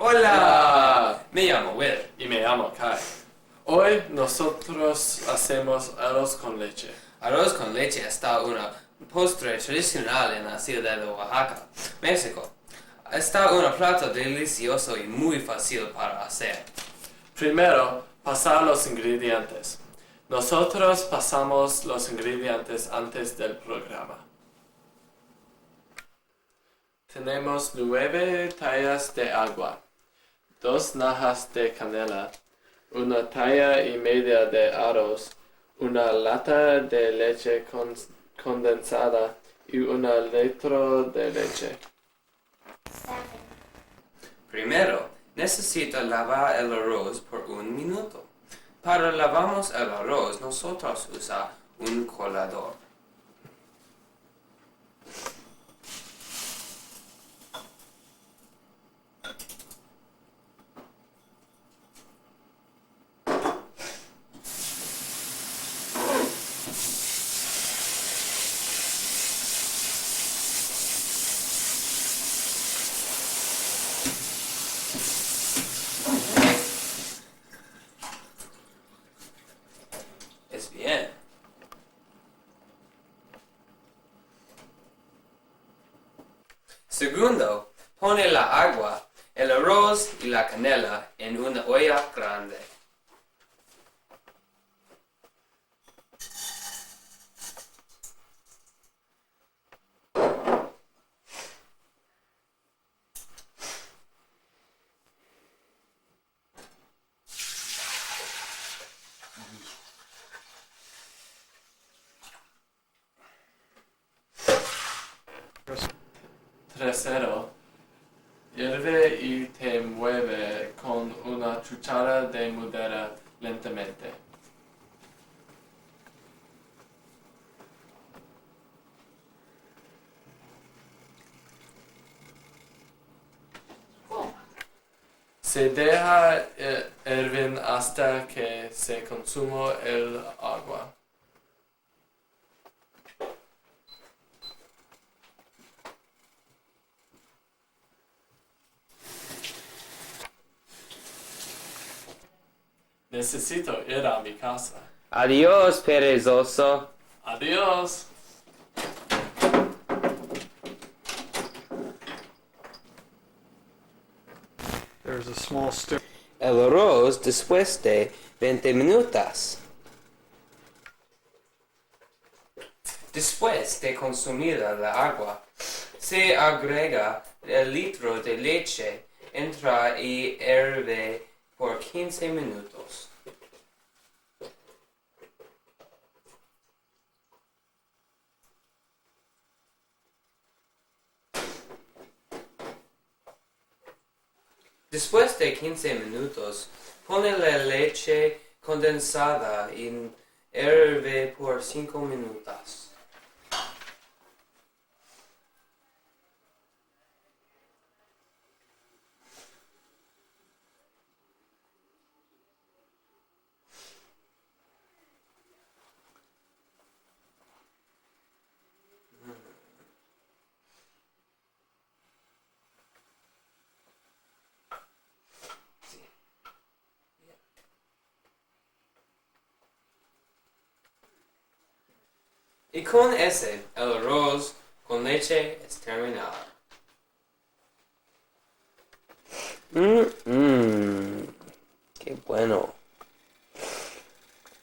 Hola, me llamo Will. Y me llamo Kai. Hoy nosotros hacemos arroz con leche. Arroz con leche está una postre tradicional en la ciudad de Oaxaca, México. Está un plato delicioso y muy fácil para hacer. Primero, pasar los ingredientes. Nosotros pasamos los ingredientes antes del programa. Tenemos 9 tallas de agua, 2 najas de canela, 1 talla y media de arroz, 1 lata de leche condensada y 1 litro de leche. Primero, necesita lavar el arroz por 1 minuto. Para lavamos el arroz, nosotros usamos un colador. Es bien. Segundo, pone la agua, el arroz y la canela en una olla grande. Tercero, hierve y te mueve con una cuchara de madera lentamente. Se deja hervir hasta que se consuma el agua. Necesito ir a mi casa. Adiós, perezoso. Adiós. There's a small stir. El arroz después de 20 minutos. Después de consumida la agua, se agrega el litro de leche, entra y hierve por 15 minutos. Después de 15 minutos, pone la leche condensada y hierve por 5 minutos. Y con ese, el arroz con leche es terminado. Qué bueno.